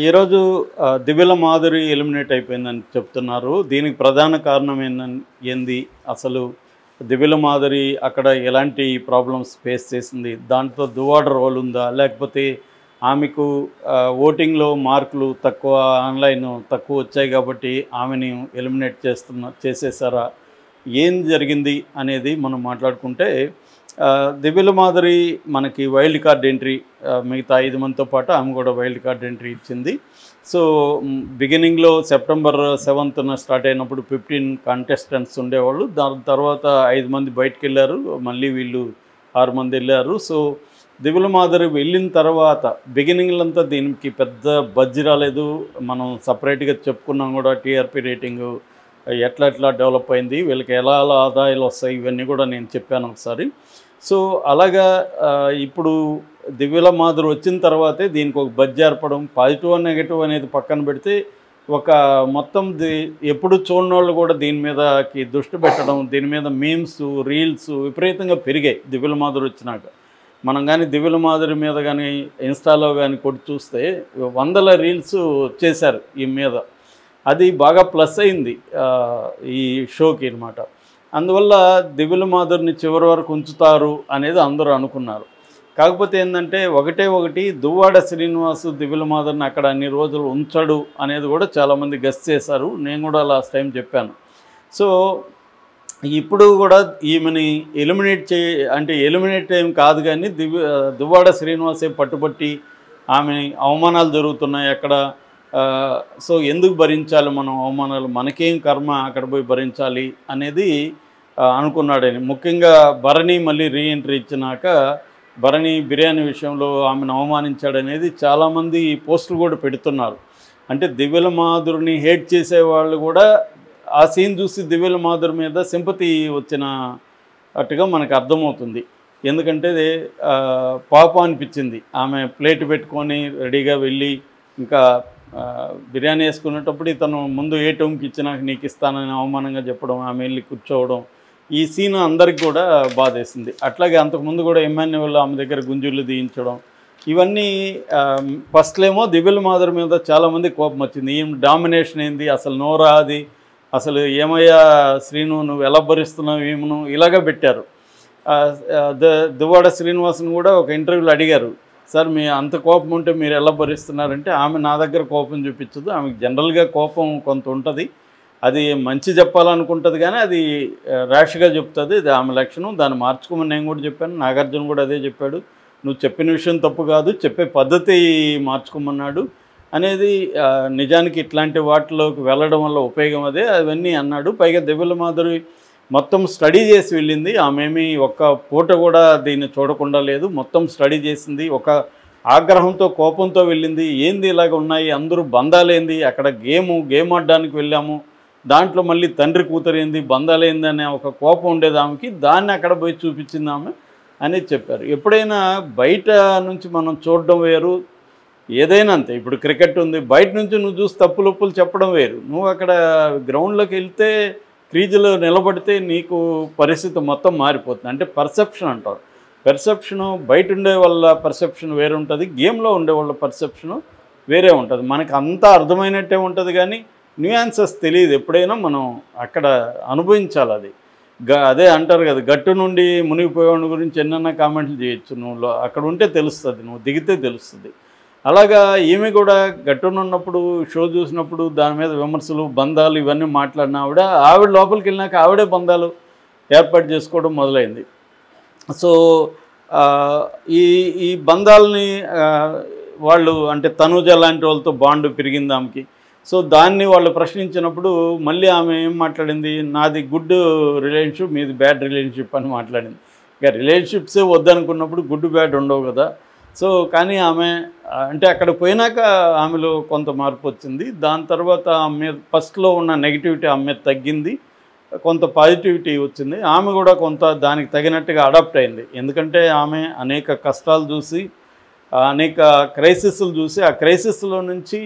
ఈరోజు దివ్యల మాధురి ఎలిమినేట్ అయిపోయిందని చెప్తున్నారు. దీనికి ప్రధాన కారణం ఏంది? అసలు దివ్యల మాధురి అక్కడ ఎలాంటి ప్రాబ్లమ్స్ ఫేస్ చేసింది? దాంట్లో దువ్వాడ రోల్ ఉందా? లేకపోతే ఆమెకు ఓటింగ్లో మార్కులు తక్కువ, ఆన్లైన్ తక్కువ వచ్చాయి కాబట్టి ఆమెని ఎలిమినేట్ చేసేసారా? ఏం జరిగింది అనేది మనం మాట్లాడుకుంటే, దివ్యల మాధురి మనకి వైల్డ్ కార్డ్ ఎంట్రీ, మిగతా 5 మందితో పాటు ఆమె కూడా వైల్డ్ కార్డ్ ఎంట్రీ ఇచ్చింది. సో బిగినింగ్లో సెప్టెంబర్ 7న స్టార్ట్ అయినప్పుడు 15 కంటెస్టెంట్స్ ఉండేవాళ్ళు. దాని తర్వాత 5 మంది బయటకు వెళ్ళారు, మళ్ళీ వీళ్ళు 6 మంది వెళ్ళారు. సో దివ్యల మాధురి వెళ్ళిన తర్వాత బిగినింగ్లంతా దీనికి పెద్ద బజ్జి రాలేదు. మనం సపరేట్గా చెప్పుకున్నాం కూడా, టీఆర్పీ రేటింగు ఎట్లా డెవలప్ అయింది, వీళ్ళకి ఎలా ఆదాయాలు వస్తాయి, ఇవన్నీ కూడా నేను చెప్పాను ఒకసారి. సో అలాగా ఇప్పుడు దివ్యల మాధురి వచ్చిన తర్వాతే దీనికి ఒక బజ్జి ఏర్పడం. పాజిటివ్ నెగటివ్ అనేది పక్కన పెడితే, ఒక మొత్తం ఎప్పుడు చూడని వాళ్ళు కూడా దీని మీదకి దృష్టి పెట్టడం, దీని మీద మీమ్స్, రీల్స్ విపరీతంగా పెరిగాయి దివ్యల మాధురి వచ్చినాక. మనం కానీ దివ్యల మాధురి మీద కానీ ఇన్స్టాలో కానీ కొట్టి చూస్తే 100 రీల్స్ చేశారు ఈ మీద. అది బాగా ప్లస్ అయింది ఈ షోకి అనమాట. అందువల్ల దివ్యల మాధురిని చివరి వరకు ఉంచుతారు అనేది అందరూ అనుకున్నారు. కాకపోతే ఏంటంటే ఒకటి దువ్వాడ శ్రీనివాస్ దివ్యల మాధురిని అక్కడ అన్ని రోజులు ఉంచడు అనేది కూడా చాలామంది గెస్ చేశారు. నేను కూడా లాస్ట్ టైం చెప్పాను. సో ఇప్పుడు కూడా ఈమెని ఎలిమినేట్ ఏం కాదు, కానీ దువ్వాడ శ్రీనివాసే పట్టుబట్టి ఆమె అవమానాలు జరుగుతున్నాయి అక్కడ. సో ఎందుకు భరించాలి మనం అవమానాలు, మనకేం కర్మ అక్కడ పోయి భరించాలి అనేది అనుకున్నాడని. ముఖ్యంగా భరణి మళ్ళీ రీఎంట్రీ ఇచ్చినాక భరణి బిర్యానీ విషయంలో ఆమెను అవమానించాడనేది చాలామంది పోస్టులు కూడా పెడుతున్నారు. అంటే దివ్యల మాధురిని హేట్ చేసేవాళ్ళు కూడా ఆ సీన్ చూసి దివ్యల మాధురి మీద సింపతి వచ్చినట్టుగా మనకు అర్థమవుతుంది. ఎందుకంటే పాపం అనిపించింది. ఆమె ప్లేట్ పెట్టుకొని రెడీగా వెళ్ళి ఇంకా బిర్యానీ వేసుకునేటప్పుడు ఇతను ముందు ఏ టైంకి ఇచ్చినాక నీకు ఇస్తానని అవమానంగా చెప్పడం, ఆమె వెళ్ళి కూర్చోవడం, ఈ సీన్ అందరికి కూడా బాధేసింది. అట్లాగే అంతకుముందు కూడా ఎమ్మాన్యువల్ ఆమె దగ్గర గుంజులు తీయించడం, ఇవన్నీ ఫస్ట్లో ఏమో దివ్యల మాధురి మీద చాలామంది కోపం వచ్చింది. ఏం డామినేషన్ ఏంది, అసలు నోరా అది, అసలు ఏమయ్యా శ్రీను నువ్వు ఎలా భరిస్తున్నావు ఏమను, ఇలాగా పెట్టారు. దువ్వాడ శ్రీనివాస్ని కూడా ఒక ఇంటర్వ్యూలో అడిగారు, సార్ మీ అంత కోపం ఉంటే మీరు ఎలా భరిస్తున్నారంటే, ఆమె నా దగ్గర కోపం చూపించదు, ఆమెకు జనరల్గా కోపం కొంత ఉంటుంది, అది మంచి చెప్పాలనుకుంటుంది కానీ అది ర్యాష్గా చెప్తుంది, ఇది ఆమె లక్షణం, దాన్ని మార్చుకోమని నేను కూడా చెప్పాను. నాగార్జున కూడా అదే చెప్పాడు, నువ్వు చెప్పిన విషయం తప్పు కాదు, చెప్పే పద్ధతి మార్చుకోమన్నాడు అనేది. నిజానికి ఇట్లాంటి వాటిలోకి వెళ్ళడం వల్ల ఉపయోగం అదే, అవన్నీ అన్నాడు. పైగా దివ్యల మాధురి మొత్తం స్టడీ చేసి వెళ్ళింది. ఆమెమి ఒక్క పూట కూడా దీన్ని చూడకుండా లేదు, మొత్తం స్టడీ చేసింది. ఒక ఆగ్రహంతో కోపంతో వెళ్ళింది. ఏంది ఇలాగ ఉన్నాయి, అందరూ బంధాలేంది, అక్కడ గేమ్ ఆడడానికి వెళ్ళాము, దాంట్లో మళ్ళీ తండ్రి కూతురేంది, బంధాలేంది అనే ఒక కోపం ఉండేది ఆమెకి, దాన్ని అక్కడ పోయి చూపించింది ఆమె అనేది చెప్పారు. ఎప్పుడైనా బయట నుంచి మనం చూడడం వేరు, ఏదైనా అంతే. ఇప్పుడు క్రికెట్ ఉంది, బయట నుంచి నువ్వు చూసి తప్పులు చెప్పడం వేరు, నువ్వు అక్కడ గ్రౌండ్లోకి వెళ్తే క్రీజులో నిలబడితే నీకు పరిస్థితి మొత్తం మారిపోతుంది. అంటే పర్సెప్షన్ అంటారు. పర్సెప్షను బయట ఉండే వాళ్ళ పర్సెప్షన్ వేరే ఉంటుంది, గేమ్లో ఉండే వాళ్ళ పర్సెప్షను వేరే ఉంటుంది. మనకు అంతా అర్థమైనట్టే ఉంటుంది కానీ న్యూయాన్సెస్ తెలియదు. ఎప్పుడైనా మనం అక్కడ అనుభవించాలి అది. అదే అంటారు కదా, గట్టు నుండి మునిగిపోయేవాడి గురించి ఎన్నైనా కామెంట్లు చేయొచ్చు, నువ్వు అక్కడ ఉంటే తెలుస్తుంది, నువ్వు దిగితే తెలుస్తుంది. అలాగా ఈమె కూడా గట్టునున్నప్పుడు షో చూసినప్పుడు దాని మీద విమర్శలు, బంధాలు ఇవన్నీ మాట్లాడిన ఆవిడ లోపలికి వెళ్ళినాక ఆవిడే బంధాలు ఏర్పాటు చేసుకోవడం మొదలైంది. సో ఈ బంధాలని వాళ్ళు, అంటే తనూజ లాంటి వాళ్ళతో బాండ్ పెరిగింది ఆమెకి. సో దాన్ని వాళ్ళు ప్రశ్నించినప్పుడు మళ్ళీ ఆమె ఏం మాట్లాడింది, నాది గుడ్ రిలేషన్షిప్, మీది బ్యాడ్ రిలేషన్షిప్ అని మాట్లాడింది. ఇక రిలేషన్షిప్సే వద్దనుకున్నప్పుడు గుడ్ బ్యాడ్ ఉండవు కదా. సో కానీ ఆమె అంటే అక్కడ పోయినాక ఆమెలో కొంత మార్పు వచ్చింది. దాని తర్వాత ఆమె ఫస్ట్లో ఉన్న నెగిటివిటీ ఆమె మీద తగ్గింది, కొంత పాజిటివిటీ వచ్చింది. ఆమె కూడా కొంత దానికి తగినట్టుగా అడాప్ట్ అయింది. ఎందుకంటే ఆమె అనేక కష్టాలు చూసి, అనేక క్రైసిస్లు చూసి, ఆ క్రైసిస్లో నుంచి